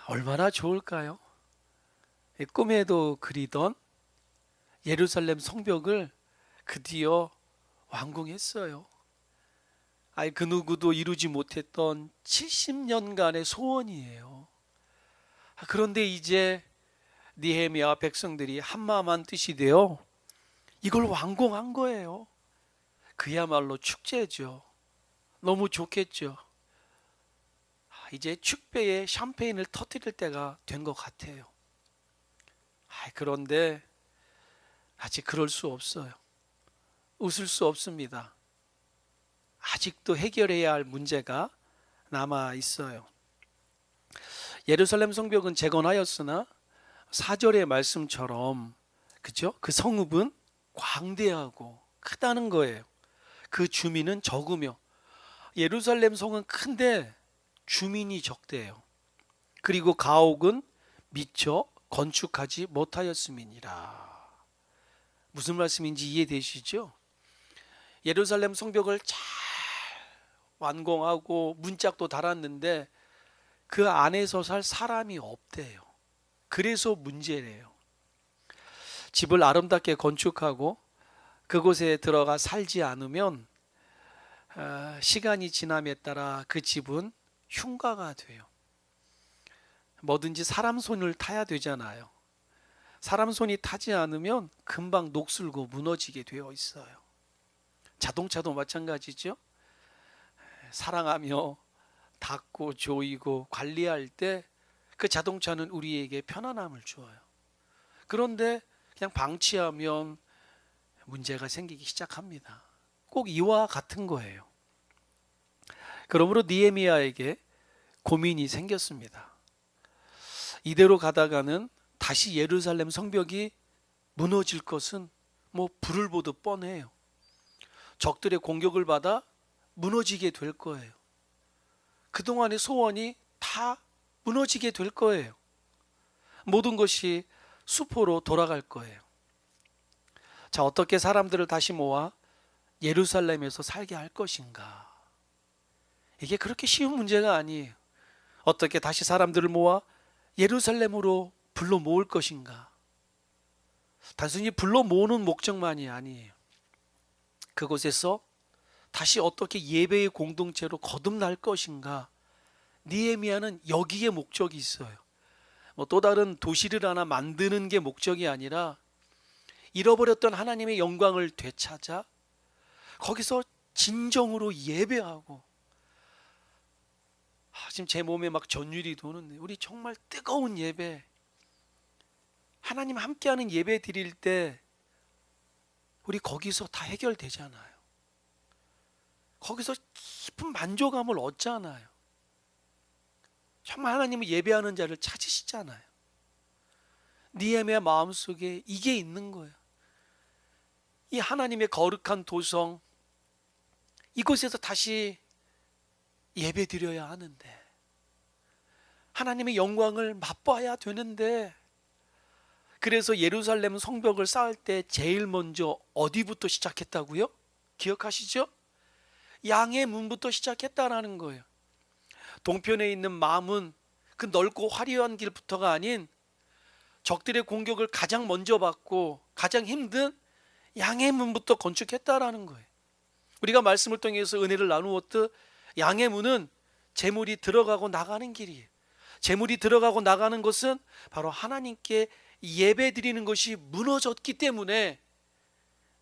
얼마나 좋을까요? 꿈에도 그리던 예루살렘 성벽을 드디어 완공했어요. 그 누구도 이루지 못했던 70년간의 소원이에요. 그런데 이제 느헤미야 백성들이 한마음 한뜻이 되어 이걸 완공한 거예요. 그야말로 축제죠. 너무 좋겠죠. 이제 축배에 샴페인을 터뜨릴 때가 된 것 같아요. 그런데 아직 그럴 수 없어요. 웃을 수 없습니다. 아직도 해결해야 할 문제가 남아 있어요. 예루살렘 성벽은 재건하였으나 4절의 말씀처럼 그죠? 그 성읍은 광대하고 크다는 거예요. 그 주민은 적으며 예루살렘 성은 큰데 주민이 적대요. 그리고 가옥은 미처 건축하지 못하였음이니라. 무슨 말씀인지 이해되시죠? 예루살렘 성벽을 잘 완공하고 문짝도 달았는데 그 안에서 살 사람이 없대요. 그래서 문제래요. 집을 아름답게 건축하고 그곳에 들어가 살지 않으면 시간이 지남에 따라 그 집은 흉가가 돼요. 뭐든지 사람 손을 타야 되잖아요. 사람 손이 타지 않으면 금방 녹슬고 무너지게 되어 있어요. 자동차도 마찬가지죠. 사랑하며 닦고 조이고 관리할 때 그 자동차는 우리에게 편안함을 주어요. 그런데 그냥 방치하면 문제가 생기기 시작합니다. 꼭 이와 같은 거예요. 그러므로 느헤미야에게 고민이 생겼습니다. 이대로 가다가는 다시 예루살렘 성벽이 무너질 것은 불을 보듯 뻔해요. 적들의 공격을 받아 무너지게 될 거예요. 그동안의 소원이 다 무너지게 될 거예요. 모든 것이 수포로 돌아갈 거예요. 자, 어떻게 사람들을 다시 모아 예루살렘에서 살게 할 것인가? 이게 그렇게 쉬운 문제가 아니에요. 어떻게 다시 사람들을 모아 예루살렘으로 불러 모을 것인가? 단순히 불러 모으는 목적만이 아니에요. 그곳에서 다시 어떻게 예배의 공동체로 거듭날 것인가? 느헤미야는 여기에 목적이 있어요. 또 다른 도시를 하나 만드는 게 목적이 아니라 잃어버렸던 하나님의 영광을 되찾아 거기서 진정으로 예배하고 지금 제 몸에 막 전율이 도는데 우리 정말 뜨거운 예배, 하나님 함께하는 예배 드릴 때 우리 거기서 다 해결되잖아요. 거기서 깊은 만족감을 얻잖아요. 정말 하나님을 예배하는 자를 찾으시잖아요. 느헤미야 마음속에 이게 있는 거예요. 이 하나님의 거룩한 도성, 이곳에서 다시 예배 드려야 하는데, 하나님의 영광을 맛봐야 되는데, 그래서 예루살렘 성벽을 쌓을 때 제일 먼저 어디부터 시작했다고요? 기억하시죠? 양의 문부터 시작했다라는 거예요. 동편에 있는 마문, 그 넓고 화려한 길부터가 아닌 적들의 공격을 가장 먼저 받고 가장 힘든 양의 문부터 건축했다라는 거예요. 우리가 말씀을 통해서 은혜를 나누었듯 양의 문은 재물이 들어가고 나가는 길이에요. 재물이 들어가고 나가는 것은 바로 하나님께 예배 드리는 것이 무너졌기 때문에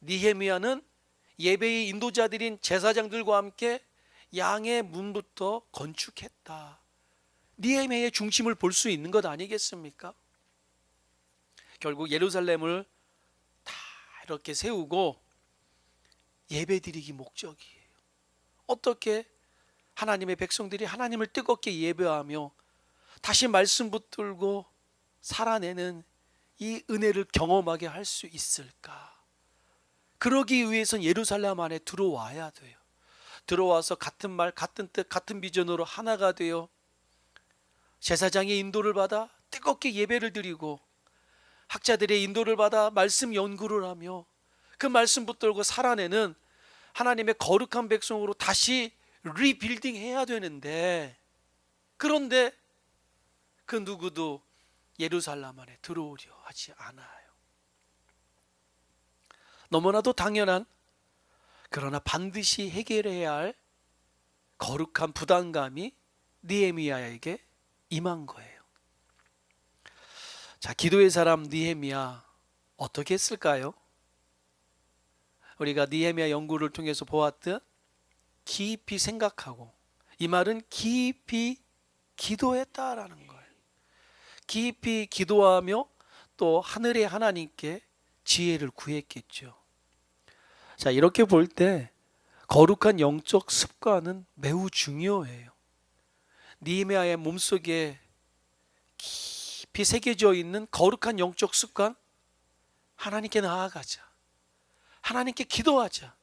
느헤미야는 예배의 인도자들인 제사장들과 함께 양의 문부터 건축했다. 느헤미야의 중심을 볼 수 있는 것 아니겠습니까? 결국 예루살렘을 다 이렇게 세우고 예배드리기 목적이에요. 어떻게 하나님의 백성들이 하나님을 뜨겁게 예배하며 다시 말씀 붙들고 살아내는 이 은혜를 경험하게 할 수 있을까? 그러기 위해선 예루살렘 안에 들어와야 돼요. 들어와서 같은 말, 같은 뜻, 같은 비전으로 하나가 되어 제사장의 인도를 받아 뜨겁게 예배를 드리고 학자들의 인도를 받아 말씀 연구를 하며 그 말씀 붙들고 살아내는 하나님의 거룩한 백성으로 다시 리빌딩 해야 되는데, 그런데 그 누구도 예루살렘 안에 들어오려 하지 않아요. 너무나도 당연한, 그러나 반드시 해결해야 할 거룩한 부담감이 느헤미야에게 임한 거예요. 자, 기도의 사람 느헤미야 어떻게 했을까요? 우리가 느헤미야 연구를 통해서 보았듯 깊이 생각하고, 이 말은 깊이 기도했다라는 거예요. 깊이 기도하며 또 하늘의 하나님께 지혜를 구했겠죠. 자, 이렇게 볼 때 거룩한 영적 습관은 매우 중요해요. 느헤미야의 몸속에 깊이 새겨져 있는 거룩한 영적 습관, 하나님께 나아가자, 하나님께 기도하자.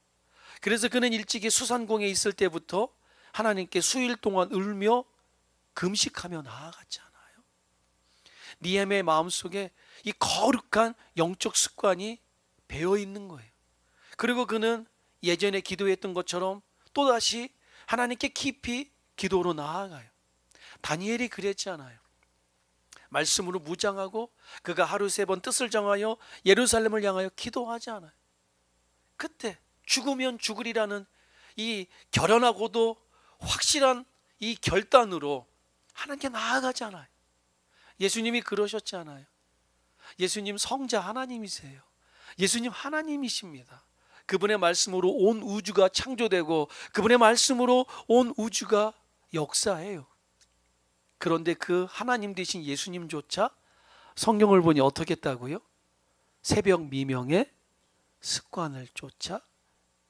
그래서 그는 일찍이 수산궁에 있을 때부터 하나님께 수일 동안 울며 금식하며 나아갔잖아요. 느헤미야의 마음속에 이 거룩한 영적 습관이 배어 있는 거예요. 그리고 그는 예전에 기도했던 것처럼 또다시 하나님께 깊이 기도로 나아가요. 다니엘이 그랬잖아요. 말씀으로 무장하고 그가 하루 3번 뜻을 정하여 예루살렘을 향하여 기도하지 않아요. 그때 죽으면 죽으리라는 이 결연하고도 확실한 이 결단으로 하나님께 나아가잖아요. 예수님이 그러셨잖아요. 예수님 성자 하나님이세요. 예수님 하나님이십니다. 그분의 말씀으로 온 우주가 창조되고 그분의 말씀으로 온 우주가 역사해요. 그런데 그 하나님 되신 예수님조차 성경을 보니 어떻게 했다고요? 새벽 미명의 습관을 쫓아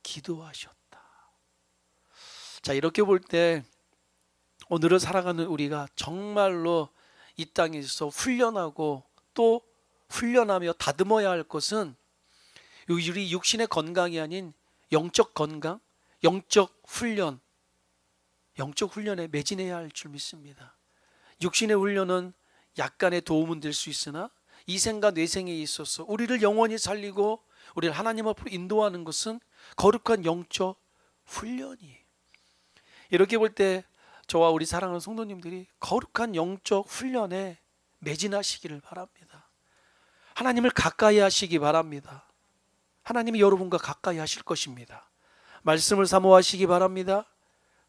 기도하셨다. 자, 이렇게 볼 때 오늘을 살아가는 우리가 정말로 이 땅에서 훈련하고 또 훈련하며 다듬어야 할 것은 우리 육신의 건강이 아닌 영적 건강, 영적 훈련에 매진해야 할 줄 믿습니다. 육신의 훈련은 약간의 도움은 될 수 있으나 이생과 뇌생에 있어서 우리를 영원히 살리고 우리를 하나님 앞으로 인도하는 것은 거룩한 영적 훈련이에요. 이렇게 볼 때 저와 우리 사랑하는 성도님들이 거룩한 영적 훈련에 매진하시기를 바랍니다. 하나님을 가까이 하시기 바랍니다. 하나님이 여러분과 가까이 하실 것입니다. 말씀을 사모하시기 바랍니다.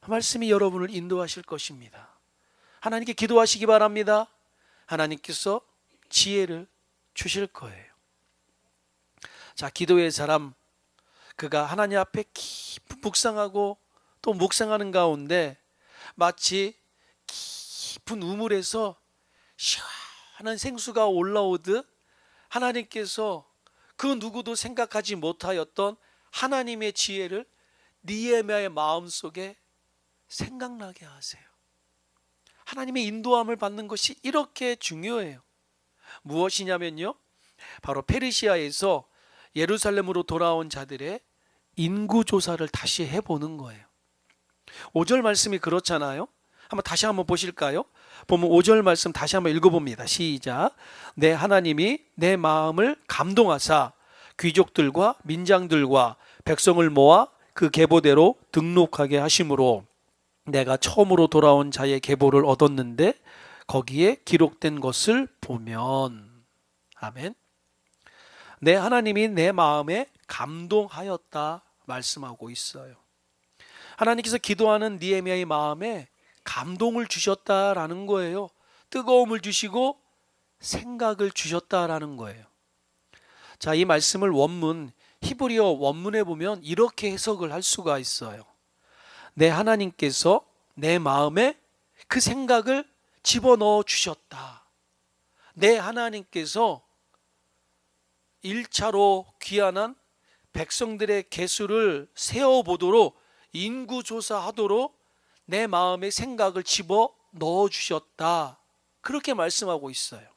말씀이 여러분을 인도하실 것입니다. 하나님께 기도하시기 바랍니다. 하나님께서 지혜를 주실 거예요. 자, 기도의 사람, 그가 하나님 앞에 깊은 묵상하고 또 묵상하는 가운데 마치 깊은 우물에서 시원한 생수가 올라오듯 하나님께서 그 누구도 생각하지 못하였던 하나님의 지혜를 느헤미야의 마음속에 생각나게 하세요. 하나님의 인도함을 받는 것이 이렇게 중요해요. 무엇이냐면요, 바로 페르시아에서 예루살렘으로 돌아온 자들의 인구조사를 다시 해보는 거예요. 5절 말씀이 그렇잖아요. 다시 한번 보실까요? 보면 5절 말씀 다시 한번 읽어봅니다. 시작. 내 하나님이 내 마음을 감동하사 귀족들과 민장들과 백성을 모아 그 계보대로 등록하게 하심으로 내가 처음으로 돌아온 자의 계보를 얻었는데 거기에 기록된 것을 보면, 아멘. 내 하나님이 내 마음에 감동하였다 말씀하고 있어요. 하나님께서 기도하는 느헤미야의 마음에 감동을 주셨다라는 거예요. 뜨거움을 주시고 생각을 주셨다라는 거예요. 자, 이 말씀을 원문, 히브리어 원문에 보면 이렇게 해석을 할 수가 있어요. 내 하나님께서 내 마음에 그 생각을 집어넣어 주셨다. 내 하나님께서 1차로 귀환한 백성들의 개수를 세어보도록 인구조사하도록 내 마음에 생각을 집어넣어 주셨다. 그렇게 말씀하고 있어요.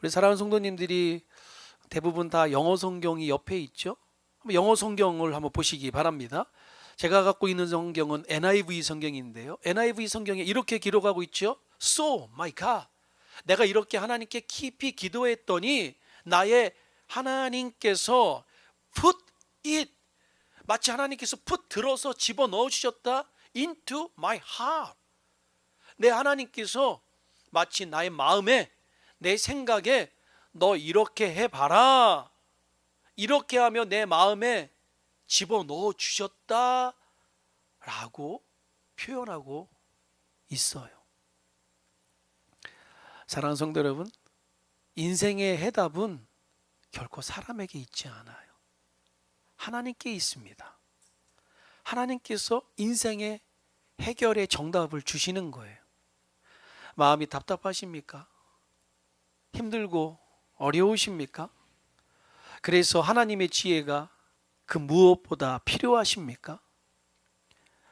우리 사랑하는 성도님들이 대부분 다 영어 성경이 옆에 있죠. 영어 성경을 한번 보시기 바랍니다. 제가 갖고 있는 성경은 NIV 성경인데요, NIV 성경에 이렇게 기록하고 있죠. So, my God, 내가 이렇게 하나님께 깊이 기도했더니 나의 하나님께서 put it, 마치 하나님께서 put 들어서 집어넣어 주셨다, into my heart. 내 하나님께서 마치 나의 마음에, 내 생각에 너 이렇게 해봐라, 이렇게 하며 내 마음에 집어넣어 주셨다 라고 표현하고 있어요. 사랑하는 성도 여러분, 인생의 해답은 결코 사람에게 있지 않아요. 하나님께 있습니다. 하나님께서 인생의 해결의 정답을 주시는 거예요. 마음이 답답하십니까? 힘들고 어려우십니까? 그래서 하나님의 지혜가 그 무엇보다 필요하십니까?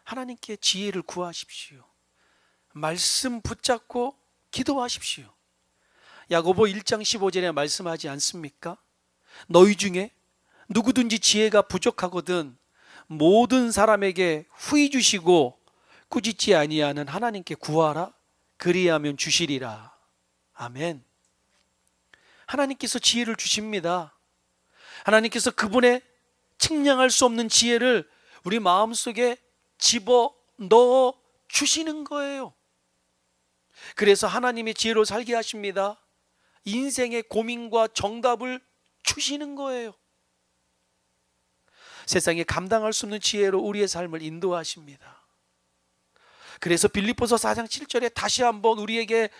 하나님께 지혜를 구하십시오. 말씀 붙잡고 기도하십시오. 야고보 1장 15절에 말씀하지 않습니까? 너희 중에 누구든지 지혜가 부족하거든 모든 사람에게 후히 주시고 꾸짖지 아니하는 하나님께 구하라, 그리하면 주시리라. 아멘. 하나님께서 지혜를 주십니다. 하나님께서 그분의 측량할 수 없는 지혜를 우리 마음속에 집어넣어 주시는 거예요. 그래서 하나님의 지혜로 살게 하십니다. 인생의 고민과 정답을 주시는 거예요. 세상에 감당할 수 없는 지혜로 우리의 삶을 인도하십니다. 그래서 빌립보서 4장 7절에 다시 한번 우리에게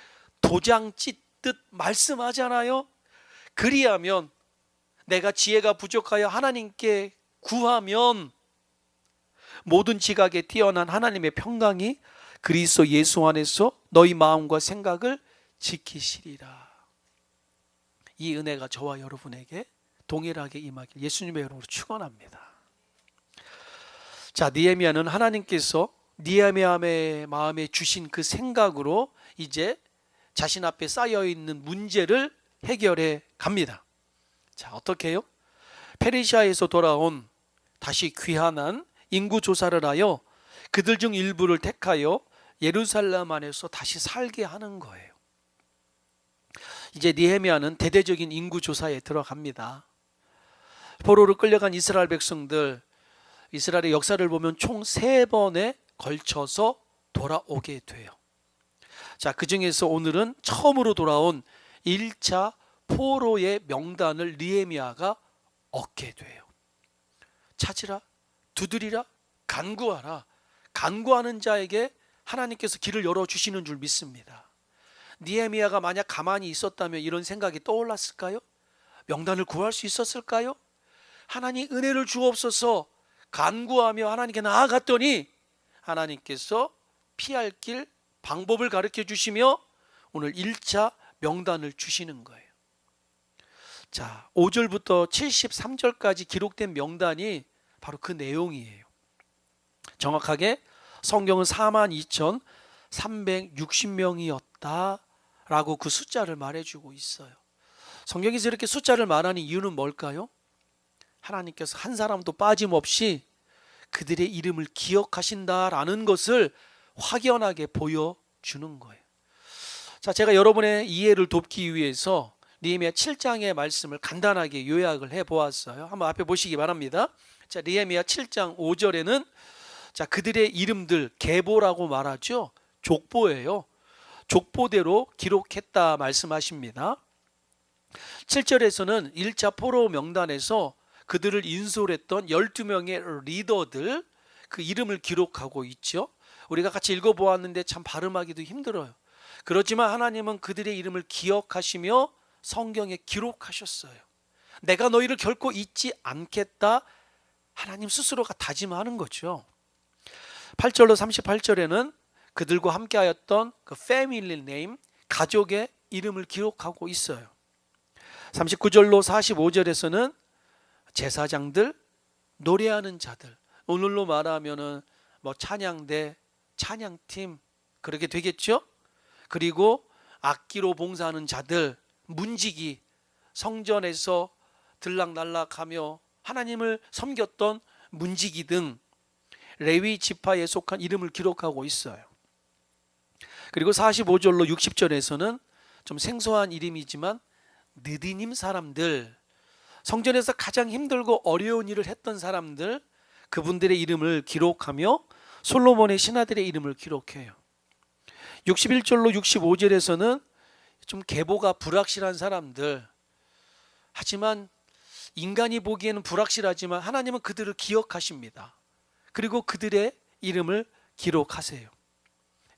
도장 찢듯 말씀하잖아요. 그리하면 내가 지혜가 부족하여 하나님께 구하면 모든 지각에 뛰어난 하나님의 평강이 그리스도 예수 안에서 너희 마음과 생각을 지키시리라. 이 은혜가 저와 여러분에게 동일하게 임하길 예수님의 이름으로 축원합니다. 자, 느헤미야는 하나님께서 느헤미야의 마음에 주신 그 생각으로 이제 자신 앞에 쌓여 있는 문제를 해결해 갑니다. 자, 어떻게 해요? 페르시아에서 돌아온 다시 귀환한 인구 조사를 하여 그들 중 일부를 택하여 예루살렘 안에서 다시 살게 하는 거예요. 이제 느헤미야는 대대적인 인구 조사에 들어갑니다. 포로로 끌려간 이스라엘 백성들, 이스라엘의 역사를 보면 총 3번에 걸쳐서 돌아오게 돼요. 자, 그 중에서 오늘은 처음으로 돌아온 1차 포로의 명단을 느헤미야가 얻게 돼요. 찾으라, 두드리라, 간구하라. 간구하는 자에게 하나님께서 길을 열어주시는 줄 믿습니다. 느헤미야가 만약 가만히 있었다면 이런 생각이 떠올랐을까요? 명단을 구할 수 있었을까요? 하나님 은혜를 주옵소서 간구하며 하나님께 나아갔더니 하나님께서 피할 길, 방법을 가르쳐 주시며 오늘 1차 명단을 주시는 거예요. 자, 5절부터 73절까지 기록된 명단이 바로 그 내용이에요. 정확하게 성경은 42,360명이었다 라고 그 숫자를 말해주고 있어요. 성경에서 이렇게 숫자를 말하는 이유는 뭘까요? 하나님께서 한 사람도 빠짐없이 그들의 이름을 기억하신다라는 것을 확연하게 보여주는 거예요. 자, 제가 여러분의 이해를 돕기 위해서 느헤미야 7장의 말씀을 간단하게 요약을 해보았어요. 한번 앞에 보시기 바랍니다. 자, 느헤미야 7장 5절에는 자, 그들의 이름들, 계보라고 말하죠. 족보예요. 족보대로 기록했다 말씀하십니다. 7절에서는 1차 포로 명단에서 그들을 인솔했던 12명의 리더들 그 이름을 기록하고 있죠. 우리가 같이 읽어보았는데 참 발음하기도 힘들어요. 그렇지만 하나님은 그들의 이름을 기억하시며 성경에 기록하셨어요. 내가 너희를 결코 잊지 않겠다 하나님 스스로가 다짐하는 거죠. 8절로 38절에는 그들과 함께하였던 그 패밀리 네임, 가족의 이름을 기록하고 있어요. 39절로 45절에서는 제사장들, 노래하는 자들, 오늘로 말하면은 뭐 찬양대, 찬양팀 그렇게 되겠죠. 그리고 악기로 봉사하는 자들, 문지기, 성전에서 들락날락하며 하나님을 섬겼던 문지기 등 레위 지파에 속한 이름을 기록하고 있어요. 그리고 45절로 60절에서는 좀 생소한 이름이지만 느디님 사람들, 성전에서 가장 힘들고 어려운 일을 했던 사람들, 그분들의 이름을 기록하며 솔로몬의 신하들의 이름을 기록해요. 61절로 65절에서는 좀 계보가 불확실한 사람들, 하지만 인간이 보기에는 불확실하지만 하나님은 그들을 기억하십니다. 그리고 그들의 이름을 기록하세요.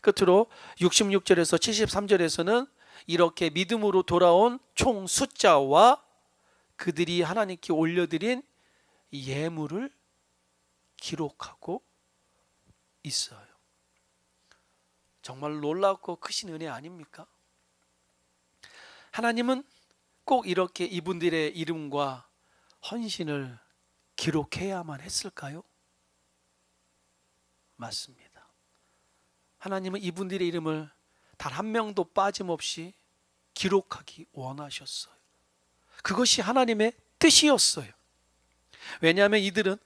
끝으로 66절에서 73절에서는 이렇게 믿음으로 돌아온 총 숫자와 그들이 하나님께 올려드린 예물을 기록하고 있어요. 정말 놀랍고 크신 은혜 아닙니까? 하나님은 꼭 이렇게 이분들의 이름과 헌신을 기록해야만 했을까요? 맞습니다. 하나님은 이분들의 이름을 단 한 명도 빠짐없이 기록하기 원하셨어요. 그것이 하나님의 뜻이었어요. 왜냐하면 이들은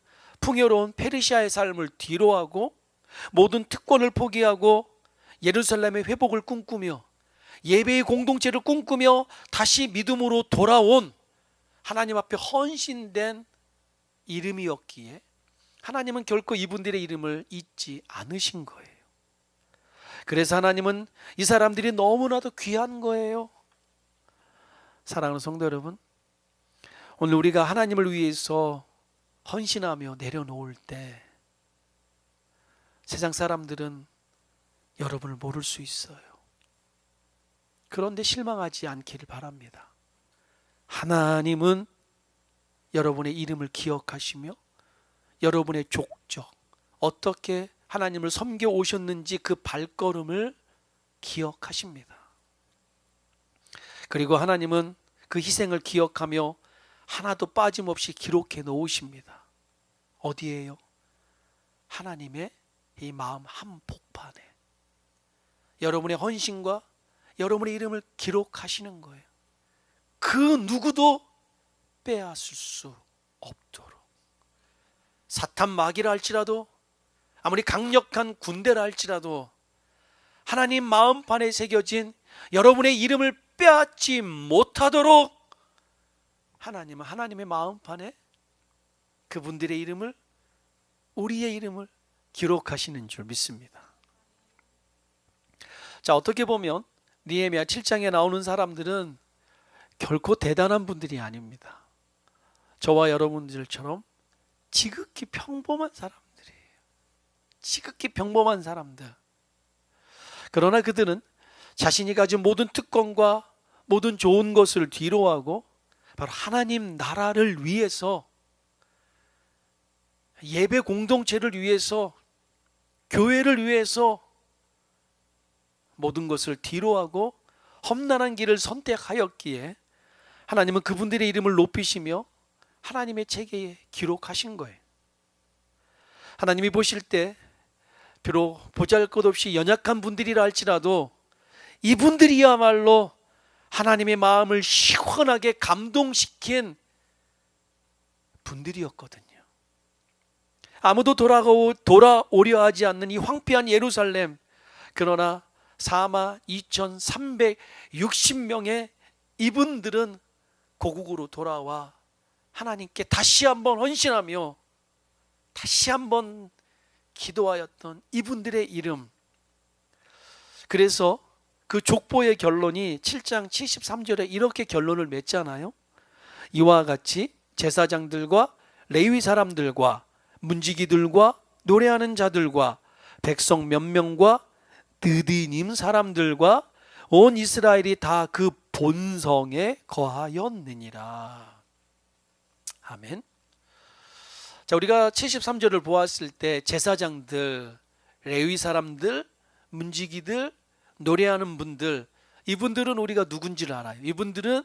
풍요로운 페르시아의 삶을 뒤로하고 모든 특권을 포기하고 예루살렘의 회복을 꿈꾸며 예배의 공동체를 꿈꾸며 다시 믿음으로 돌아온 하나님 앞에 헌신된 이름이었기에 하나님은 결코 이분들의 이름을 잊지 않으신 거예요. 그래서 하나님은 이 사람들이 너무나도 귀한 거예요. 사랑하는 성도 여러분, 오늘 우리가 하나님을 위해서 헌신하며 내려놓을 때 세상 사람들은 여러분을 모를 수 있어요. 그런데 실망하지 않기를 바랍니다. 하나님은 여러분의 이름을 기억하시며 여러분의 족적, 어떻게 하나님을 섬겨 오셨는지 그 발걸음을 기억하십니다. 그리고 하나님은 그 희생을 기억하며 하나도 빠짐없이 기록해 놓으십니다. 어디에요? 하나님의 이 마음 한복판에 여러분의 헌신과 여러분의 이름을 기록하시는 거예요. 그 누구도 빼앗을 수 없도록. 사탄 마귀라 할지라도, 아무리 강력한 군대라 할지라도 하나님 마음판에 새겨진 여러분의 이름을 빼앗지 못하도록 하나님은 하나님의 마음판에 그분들의 이름을, 우리의 이름을 기록하시는 줄 믿습니다. 자, 어떻게 보면 느헤미야 7장에 나오는 사람들은 결코 대단한 분들이 아닙니다. 저와 여러분들처럼 지극히 평범한 사람들이에요. 지극히 평범한 사람들. 그러나 그들은 자신이 가진 모든 특권과 모든 좋은 것을 뒤로하고 바로 하나님 나라를 위해서, 예배 공동체를 위해서, 교회를 위해서 모든 것을 뒤로하고 험난한 길을 선택하였기에 하나님은 그분들의 이름을 높이시며 하나님의 책에 기록하신 거예요. 하나님이 보실 때 비록 보잘것없이 연약한 분들이라 할지라도 이분들이야말로 하나님의 마음을 시원하게 감동시킨 분들이었거든요. 아무도 돌아오려 하지 않는 이 황폐한 예루살렘, 그러나 42,360명의 이분들은 고국으로 돌아와 하나님께 다시 한번 헌신하며 다시 한번 기도하였던 이분들의 이름. 그래서 그 족보의 결론이 7장 73절에 이렇게 결론을 맺잖아요. 이와 같이 제사장들과 레위 사람들과 문지기들과 노래하는 자들과 백성 몇 명과 느디님 사람들과 온 이스라엘이 다 그 본성에 거하였느니라. 아멘. 자, 우리가 73절을 보았을 때 제사장들, 레위 사람들, 문지기들, 노래하는 분들, 이분들은 우리가 누군지를 알아요. 이분들은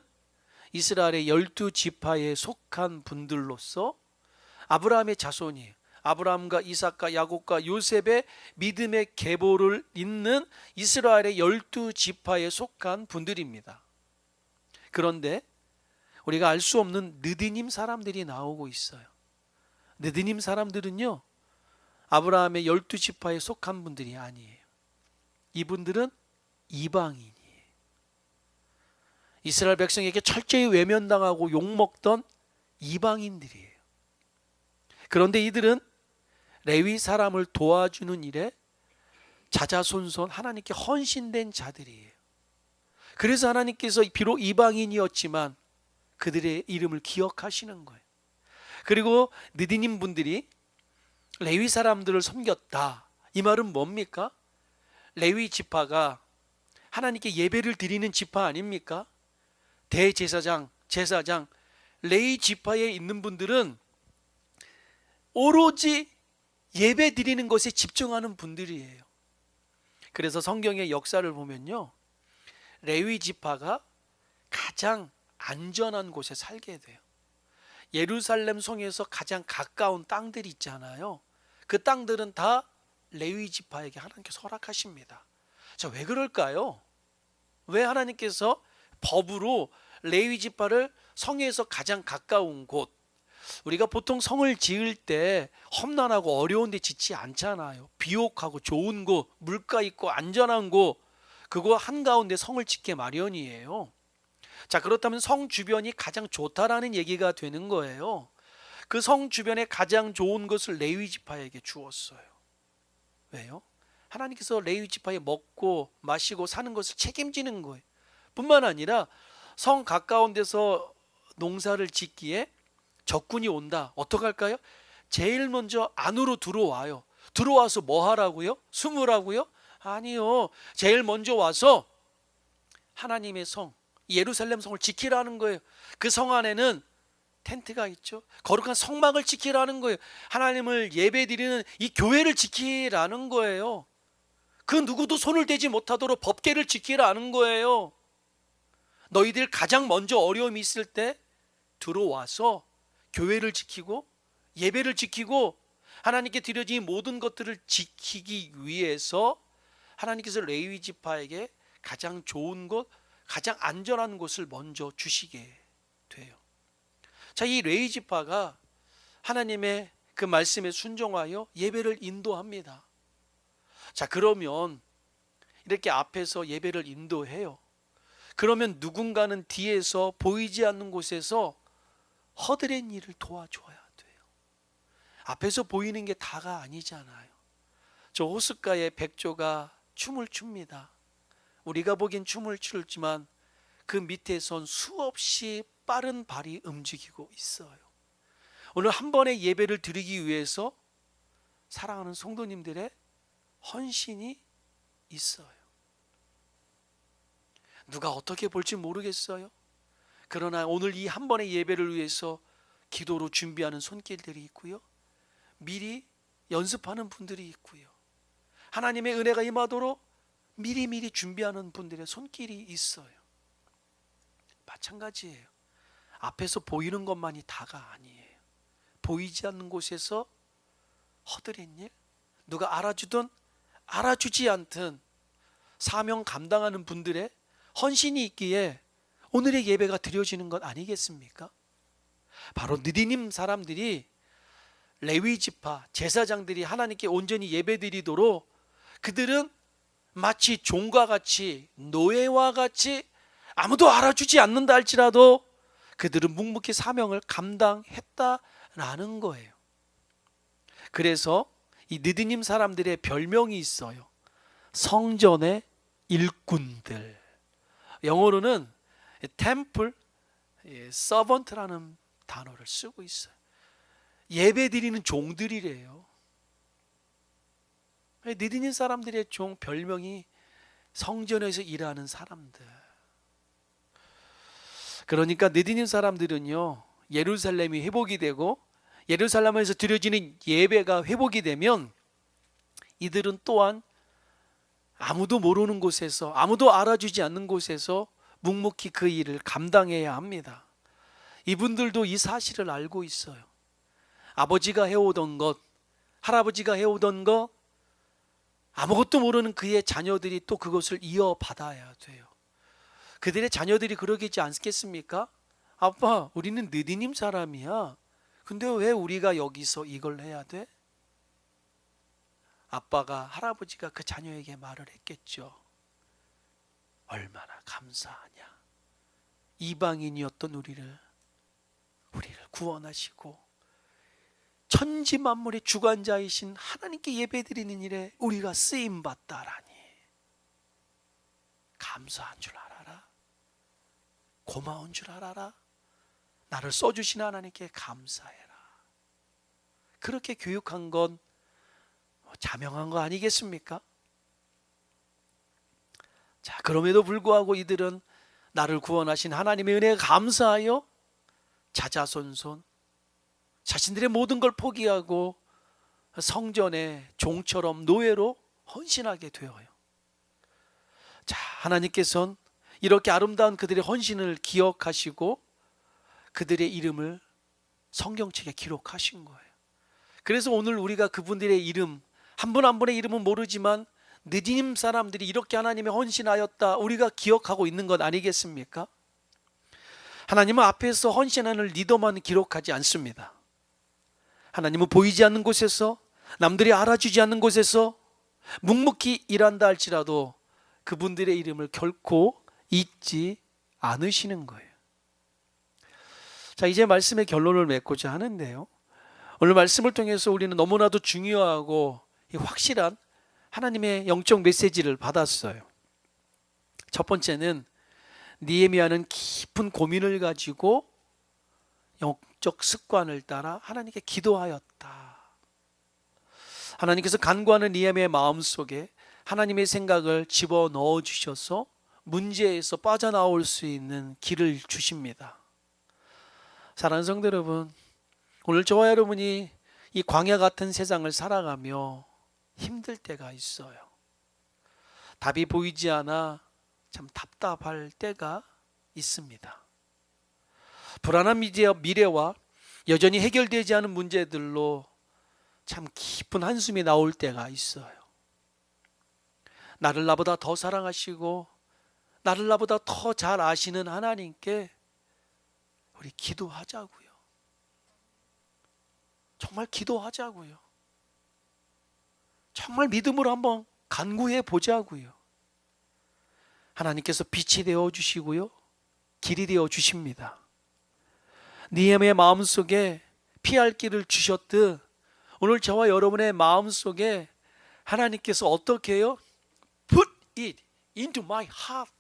이스라엘의 12지파에 속한 분들로서 아브라함의 자손이에요. 아브라함과 이삭과 야곱과 요셉의 믿음의 계보를 잇는 이스라엘의 12지파에 속한 분들입니다. 그런데 우리가 알 수 없는 느디님 사람들이 나오고 있어요. 느디님 사람들은요, 아브라함의 12지파에 속한 분들이 아니에요. 이분들은 이방인이에요. 이스라엘 백성에게 철저히 외면당하고 욕먹던 이방인들이에요. 그런데 이들은 레위 사람을 도와주는 일에 자자손손 하나님께 헌신된 자들이에요. 그래서 하나님께서 비록 이방인이었지만 그들의 이름을 기억하시는 거예요. 그리고 느디님 분들이 레위 사람들을 섬겼다. 이 말은 뭡니까? 레위 지파가 하나님께 예배를 드리는 지파 아닙니까? 대제사장, 제사장, 레위 지파에 있는 분들은 오로지 예배 드리는 것에 집중하는 분들이에요. 그래서 성경의 역사를 보면요, 레위 지파가 가장 안전한 곳에 살게 돼요. 예루살렘 성에서 가장 가까운 땅들이 있잖아요. 그 땅들은 다 레위 지파에게 하나님께서 허락하십니다. 자, 왜 그럴까요? 왜 하나님께서 법으로 레위 지파를 성에서 가장 가까운 곳, 우리가 보통 성을 지을 때 험난하고 어려운 데 짓지 않잖아요. 비옥하고 좋은 곳, 물가 있고 안전한 곳, 그거 한가운데 성을 짓게 마련이에요. 자, 그렇다면 성 주변이 가장 좋다라는 얘기가 되는 거예요. 그 성 주변에 가장 좋은 것을 레위 지파에게 주었어요. 왜요? 하나님께서 레위 지파에 먹고 마시고 사는 것을 책임지는 거예요. 뿐만 아니라 성 가까운 데서 농사를 짓기에 적군이 온다. 어떡할까요? 제일 먼저 안으로 들어와요. 들어와서 뭐 하라고요? 숨으라고요? 아니요. 제일 먼저 와서 하나님의 성, 예루살렘 성을 지키라는 거예요. 그 성 안에는 텐트가 있죠. 거룩한 성막을 지키라는 거예요. 하나님을 예배드리는 이 교회를 지키라는 거예요. 그 누구도 손을 대지 못하도록 법궤를 지키라는 거예요. 너희들 가장 먼저 어려움이 있을 때 들어와서 교회를 지키고 예배를 지키고 하나님께 드려진 모든 것들을 지키기 위해서 하나님께서 레위 지파에게 가장 좋은 곳, 가장 안전한 곳을 먼저 주시게 돼요. 자, 이 레위 지파가 하나님의 그 말씀에 순종하여 예배를 인도합니다. 자, 그러면 이렇게 앞에서 예배를 인도해요. 그러면 누군가는 뒤에서 보이지 않는 곳에서 허드렛 일을 도와줘야 돼요. 앞에서 보이는 게 다가 아니잖아요. 저 호숫가에 백조가 춤을 춥니다. 우리가 보기엔 춤을 추지만 그 밑에선 수없이 빠른 발이 움직이고 있어요. 오늘 한 번의 예배를 드리기 위해서 사랑하는 성도님들의 헌신이 있어요. 누가 어떻게 볼지 모르겠어요. 그러나 오늘 이 한 번의 예배를 위해서 기도로 준비하는 손길들이 있고요, 미리 연습하는 분들이 있고요, 하나님의 은혜가 임하도록 미리미리 준비하는 분들의 손길이 있어요. 마찬가지예요. 앞에서 보이는 것만이 다가 아니에요. 보이지 않는 곳에서 허드렛 일, 누가 알아주든 알아주지 않든 사명 감당하는 분들의 헌신이 있기에 오늘의 예배가 드려지는 것 아니겠습니까? 바로 느디님 사람들이, 레위 지파 제사장들이 하나님께 온전히 예배드리도록 그들은 마치 종과 같이, 노예와 같이 아무도 알아주지 않는다 할지라도 그들은 묵묵히 사명을 감당했다라는 거예요. 그래서 이 느디님 사람들의 별명이 있어요. 성전의 일꾼들. 영어로는 템플 서번트라는 단어를 쓰고 있어요. 예배드리는 종들이래요. 느디님 사람들의 종 별명이 성전에서 일하는 사람들. 그러니까 느디님 사람들은요, 예루살렘이 회복이 되고 예루살렘에서 드려지는 예배가 회복이 되면 이들은 또한 아무도 모르는 곳에서, 아무도 알아주지 않는 곳에서 묵묵히 그 일을 감당해야 합니다. 이분들도 이 사실을 알고 있어요. 아버지가 해오던 것, 할아버지가 해오던 것, 아무것도 모르는 그의 자녀들이 또 그것을 이어받아야 돼요. 그들의 자녀들이 그러겠지 않겠습니까? 아빠, 우리는 느디님 사람이야. 근데 왜 우리가 여기서 이걸 해야 돼? 아빠가, 할아버지가 그 자녀에게 말을 했겠죠. 얼마나 감사하냐. 이방인이었던 우리를 구원하시고 천지 만물의 주관자이신 하나님께 예배드리는 일에 우리가 쓰임받다라니 감사한 줄 알아라. 고마운 줄 알아라. 나를 써주신 하나님께 감사해라. 그렇게 교육한 건 자명한 거 아니겠습니까? 자, 그럼에도 불구하고 이들은 나를 구원하신 하나님의 은혜에 감사하여 자자손손 자신들의 모든 걸 포기하고 성전의 종처럼 노예로 헌신하게 되어요. 자, 하나님께서는 이렇게 아름다운 그들의 헌신을 기억하시고 그들의 이름을 성경책에 기록하신 거예요. 그래서 오늘 우리가 그분들의 이름, 한 분 한 분의 이름은 모르지만 느디님 사람들이 이렇게 하나님의 헌신하였다 우리가 기억하고 있는 것 아니겠습니까? 하나님은 앞에서 헌신하는 리더만 기록하지 않습니다. 하나님은 보이지 않는 곳에서, 남들이 알아주지 않는 곳에서 묵묵히 일한다 할지라도 그분들의 이름을 결코 잊지 않으시는 거예요. 자, 이제 말씀의 결론을 맺고자 하는데요, 오늘 말씀을 통해서 우리는 너무나도 중요하고 확실한 하나님의 영적 메시지를 받았어요. 첫 번째는 느헤미야는 깊은 고민을 가지고 영적 습관을 따라 하나님께 기도하였다. 하나님께서 간구하는 느헤미야의 마음속에 하나님의 생각을 집어넣어 주셔서 문제에서 빠져나올 수 있는 길을 주십니다. 사랑하는 성도 여러분, 오늘 저와 여러분이 이 광야 같은 세상을 살아가며 힘들 때가 있어요. 답이 보이지 않아 참 답답할 때가 있습니다. 불안한 미래와 여전히 해결되지 않은 문제들로 참 깊은 한숨이 나올 때가 있어요. 나를 나보다 더 사랑하시고 나를 나보다 더 잘 아시는 하나님께 우리 기도하자고요. 정말 기도하자고요. 정말 믿음으로 한번 간구해 보자고요. 하나님께서 빛이 되어 주시고요, 길이 되어 주십니다. 느헤미야의 마음속에 피할 길을 주셨듯 오늘 저와 여러분의 마음속에 하나님께서 어떻게 해요? Put it into my heart.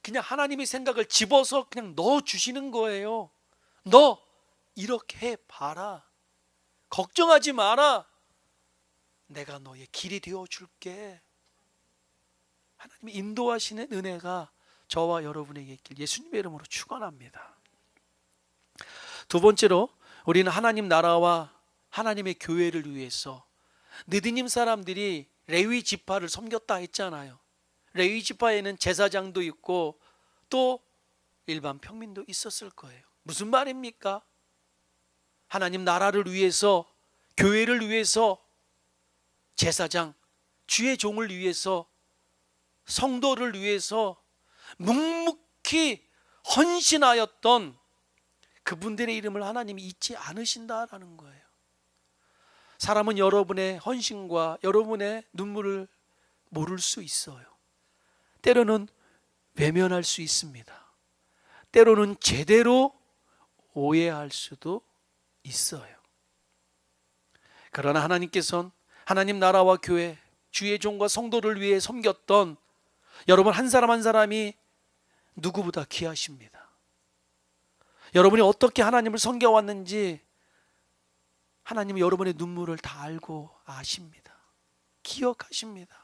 그냥 하나님의 생각을 집어서 그냥 넣어 주시는 거예요. 너 이렇게 해봐라. 걱정하지 마라. 내가 너의 길이 되어 줄게. 하나님이 인도하시는 은혜가 저와 여러분에게 있길 예수님의 이름으로 축원합니다. 두 번째로 우리는 하나님 나라와 하나님의 교회를 위해서 느디님 사람들이 레위 지파를 섬겼다 했잖아요. 레위 지파에는 제사장도 있고 또 일반 평민도 있었을 거예요. 무슨 말입니까? 하나님 나라를 위해서, 교회를 위해서, 제사장, 주의 종을 위해서, 성도를 위해서 묵묵히 헌신하였던 그분들의 이름을 하나님이 잊지 않으신다라는 거예요. 사람은 여러분의 헌신과 여러분의 눈물을 모를 수 있어요. 때로는 외면할 수 있습니다. 때로는 제대로 오해할 수도 있어요. 그러나 하나님께서는 하나님 나라와 교회, 주의 종과 성도를 위해 섬겼던 여러분 한 사람 한 사람이 누구보다 귀하십니다. 여러분이 어떻게 하나님을 섬겨왔는지 하나님은 여러분의 눈물을 다 알고 아십니다. 기억하십니다.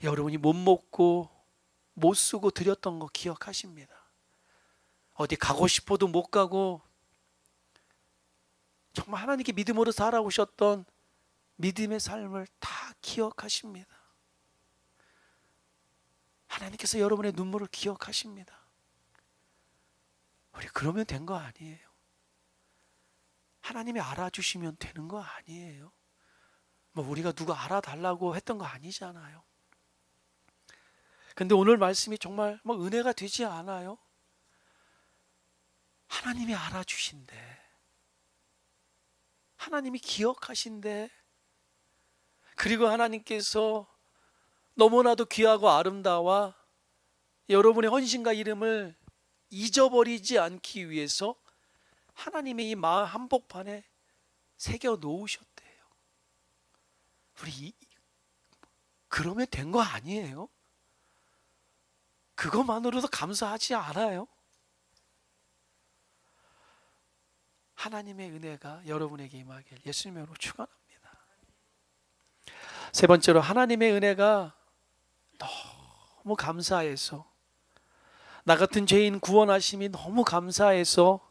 여러분이 못 먹고 못 쓰고 드렸던 거 기억하십니다. 어디 가고 싶어도 못 가고 정말 하나님께 믿음으로 살아오셨던 믿음의 삶을 다 기억하십니다. 하나님께서 여러분의 눈물을 기억하십니다. 우리 그러면 된 거 아니에요. 하나님이 알아주시면 되는 거 아니에요. 뭐 우리가 누가 알아달라고 했던 거 아니잖아요. 근데 오늘 말씀이 정말 뭐 은혜가 되지 않아요? 하나님이 알아주신대. 하나님이 기억하신대. 그리고 하나님께서 너무나도 귀하고 아름다워 여러분의 헌신과 이름을 잊어버리지 않기 위해서 하나님의 이 마음 한복판에 새겨 놓으셨대요. 우리 그러면 된 거 아니에요? 그것만으로도 감사하지 않아요? 하나님의 은혜가 여러분에게 임하길 예수님으로 축원합니다. 세 번째로, 하나님의 은혜가 너무 감사해서, 나 같은 죄인 구원하심이 너무 감사해서,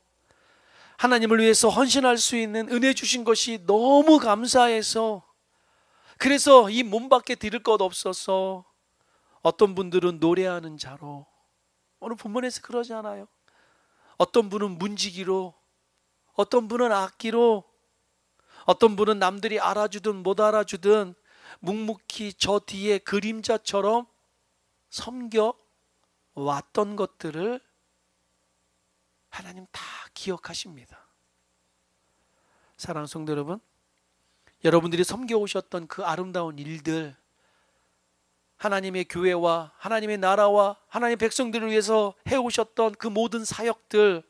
하나님을 위해서 헌신할 수 있는 은혜 주신 것이 너무 감사해서, 그래서 이 몸 밖에 드릴 것 없어서 어떤 분들은 노래하는 자로, 오늘 본문에서 그러잖아요. 어떤 분은 문지기로, 어떤 분은 악기로, 어떤 분은 남들이 알아주든 못 알아주든 묵묵히 저 뒤에 그림자처럼 섬겨 왔던 것들을 하나님 다 기억하십니다. 사랑하는 성도 여러분, 여러분들이 섬겨오셨던 그 아름다운 일들, 하나님의 교회와 하나님의 나라와 하나님의 백성들을 위해서 해오셨던 그 모든 사역들,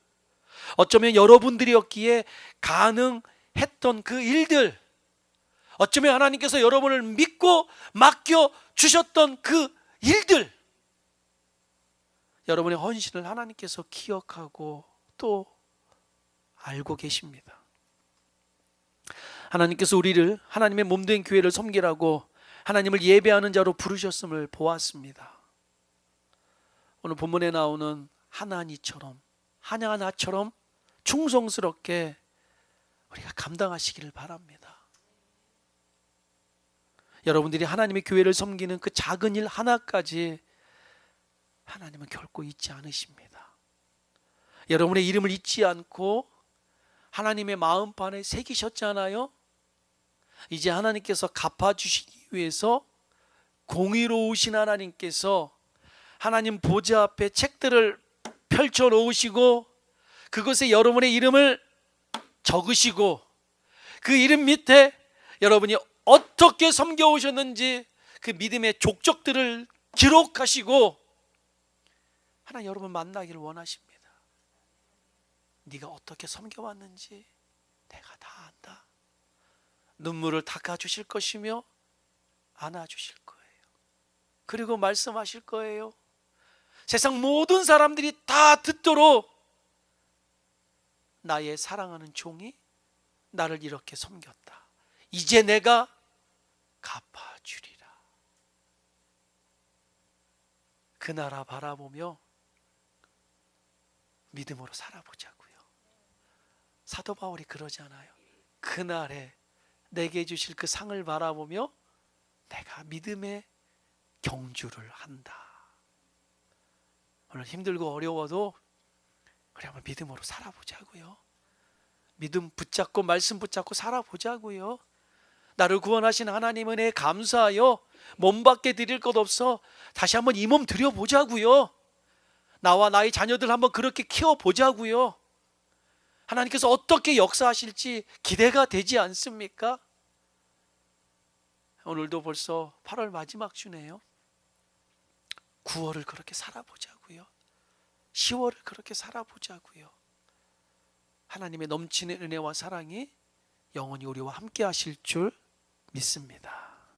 어쩌면 여러분들이었기에 가능했던 그 일들, 어쩌면 하나님께서 여러분을 믿고 맡겨 주셨던 그 일들, 여러분의 헌신을 하나님께서 기억하고 또 알고 계십니다. 하나님께서 우리를 하나님의 몸된 교회를 섬기라고 하나님을 예배하는 자로 부르셨음을 보았습니다. 오늘 본문에 나오는 하나니처럼, 하나처럼 충성스럽게 우리가 감당하시기를 바랍니다. 여러분들이 하나님의 교회를 섬기는 그 작은 일 하나까지 하나님은 결코 잊지 않으십니다. 여러분의 이름을 잊지 않고 하나님의 마음판에 새기셨잖아요. 이제 하나님께서 갚아주시기 위해서 공의로우신 하나님께서 하나님 보좌 앞에 책들을 펼쳐 놓으시고 그것에 여러분의 이름을 적으시고 그 이름 밑에 여러분이 어떻게 섬겨오셨는지 그 믿음의 족적들을 기록하시고 하나님 여러분 만나기를 원하십니다. 네가 어떻게 섬겨왔는지 내가 다 안다. 눈물을 닦아주실 것이며 안아주실 거예요. 그리고 말씀하실 거예요. 세상 모든 사람들이 다 듣도록 나의 사랑하는 종이 나를 이렇게 섬겼다. 이제 내가 갚아주리라. 그 나라 바라보며 믿음으로 살아보자고요. 사도 바울이 그러잖아요. 그날에 내게 주실 그 상을 바라보며 내가 믿음의 경주를 한다. 오늘 힘들고 어려워도 우리 한번 믿음으로 살아보자고요. 믿음 붙잡고 말씀 붙잡고 살아보자고요. 나를 구원하신 하나님 은혜에 감사하여 몸 밖에 드릴 것 없어 다시 한번 이 몸 드려보자고요. 나와 나의 자녀들 한번 그렇게 키워보자고요. 하나님께서 어떻게 역사하실지 기대가 되지 않습니까? 오늘도 벌써 8월 마지막 주네요. 9월을 그렇게 살아보자고요. 10월을 그렇게 살아보자고요. 하나님의 넘치는 은혜와 사랑이 영원히 우리와 함께 하실 줄 믿습니다.